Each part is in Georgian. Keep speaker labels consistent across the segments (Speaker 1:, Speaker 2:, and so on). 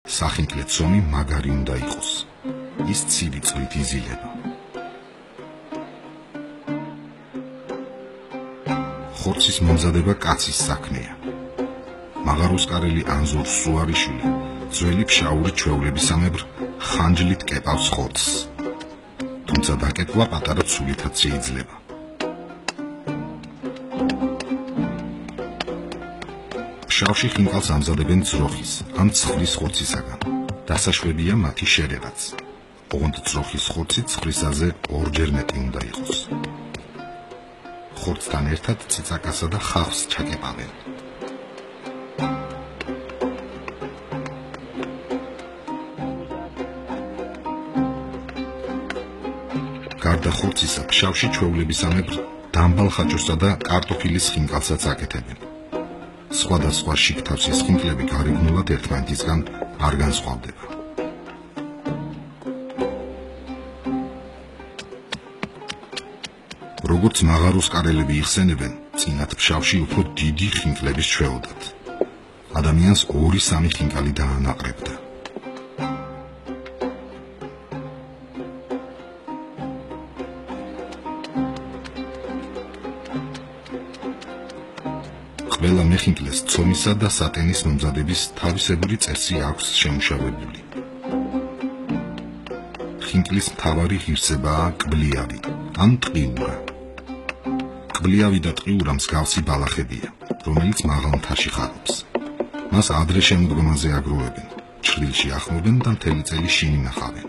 Speaker 1: სახინკლე ცომი მაგარი უნდა იყოს. ის ცივი წყლით იზილება. ხორცის მომზადება კაცის საქმეა. მაღაროსკარელი ანზორ სუარიშვილი ძველი ფშაური ჩვეულებისამებრ ხანჯლით კეპავს ხორცს. თუმცა დაკეტვა პატარა ცულითაც შეიძლება. ფშავში ხინკალს ამზადებენ ძროხის ან ცხლის ხორცისაგან. დასაშვებია მათი შერევაც. ოღონდ ძროხის ხორცი ცხლისაზე ორჯერ მეტი უნდა იყოს. ხორცთან ერთად ციცაკასა და ხავსს ჩაკეპავენ. გარდა ხორცისა, ფშავში ჩვეულებისამებრ დამბალ ხაჭოსა და კარტოფილის ხინკალსაც აკეთებენ. სხვადასხვა შიგთავსის ხინკლები გარეგნულად ერთმანეთისგან არ განსხვავდება. როგორც მაღაროსკარელები იხსენებენ, წინათ ფშავში უფრო დიდი ხინკლების ჩვეოდათ. ადამიანს 2-3 ხინკალი დაანაყრებდა. ყველა მეხინკლეს ცომისა და სატენის მომზადების თავისებური წესი აქვს შემუშავებული. ხინკლის მთავარი ღირსებაა კბლიავი ან ტყიურა. კბლიავი და ტყიურა მსგავსი ბალახებია, რომელიც მაღალ მთაში ხარობს. მას ადრე შემოდგომაზე აგროვებენ, ჩრდილში ახმობენ და მთელი წელი შინ ინახავენ.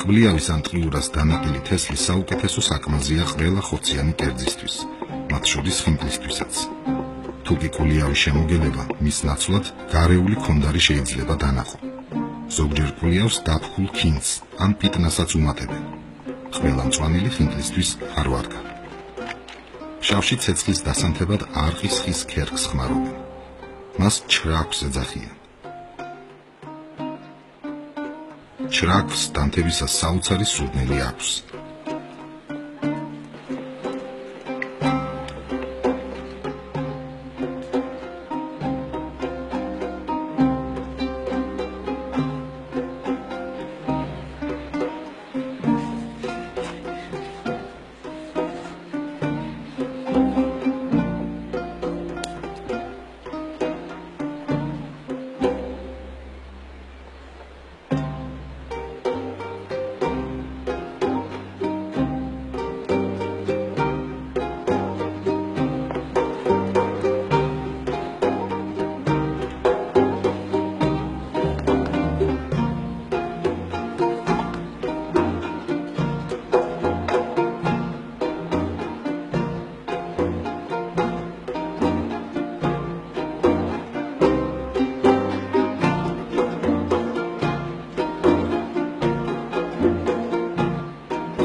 Speaker 1: კბლიავის ან ტყიურას დანაყილი თესლი საუკეთესო საკმაზია ყველა ხორციანი კერძისთვის, მათ შორის ხინკლისთვისაც. თუკი კულიავის შემოგელება მის ნაცვლად გარეული ქონდარი შეიძლება დანახო. ზოგჯერ კულიავს დაფხულ ქინძს ან პიტნასაც უმატებენ. ყველა მწვანილი ხინკლისთვის არ ვარგა. ფშავში ცეცხლის დასანთებად არყის ხის ქერქს ხმარობენ. მას ჩრაქვს ეძახიან. ჩრაქვს დანთებისას საოცარი სურნელი აქვს.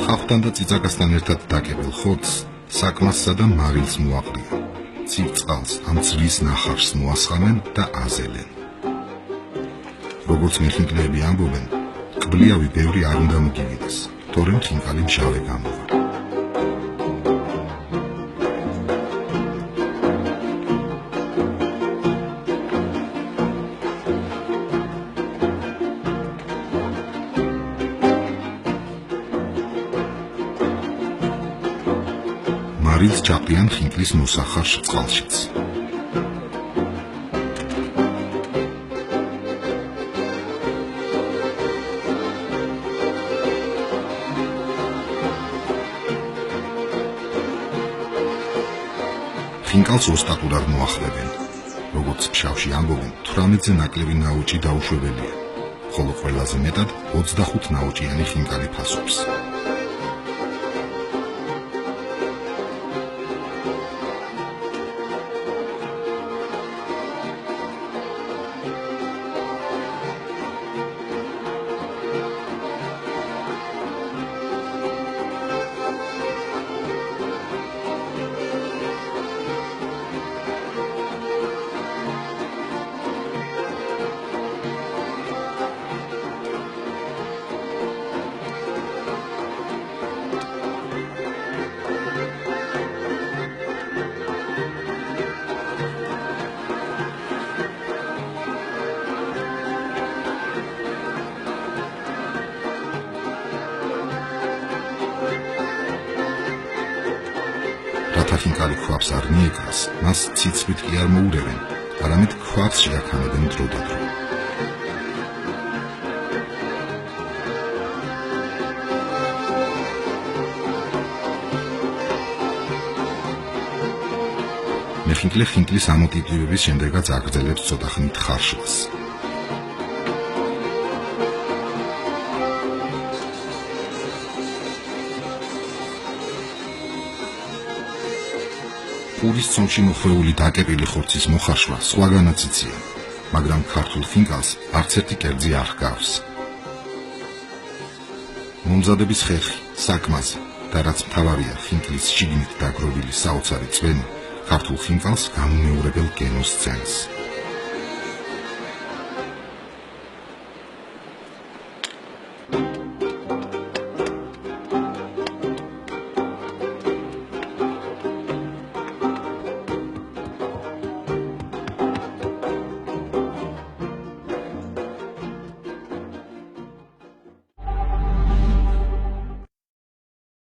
Speaker 1: ხავთან და წიწაკასთან ერთად დაკებელ ხორცს საკმასსა და მარილს მოაყრიან. ცივ წყალს ან ძვლის ნახარს მოასხამენ და აზელენ. როგორც მეხინკლეები ამბობენ, კბლიავი ბევრი არ უნდა მოგივიდეს, თორემ ხინკალი მჟავე გამოვა. მარილს ჩაყრიან ხინკლის მოსახარ წყალშიც. ხინკალს ოსტატურად მოახლებენ. როგორც ფშავში ამბობენ, 18-ზე ნაკლები ნაოჭი დაუშვებელია, ხოლო ყველაზე მეტად 25 ნაოჭიანი ხინკალი ფასობს. ხინკალი ქვაბს არ მიეკრას, მას ციცხვით კი არ მოურევენ, არამედ ქვაბს შეაქანებენ დრო და დრო. მეხინკლე ხინკლის ამოტიტივების შემდეგაც აგრძელებს ცოტა ხნით ხარშვას. პურის ცონში მოხვეული დაკეპილი ხორცის მოხარშვა სხვაგანაც იციან, მაგრამ ქართულ ხინკალს არც ერთი კერძი არ ჰგავს. მომზადების ხერხი, საკმაზე და რაც მთავარია ხინკლის შიგნით დაგროვილი საოცარი წვენი ქართულ ხინკალს გამუმეორებელ გენოს წენს.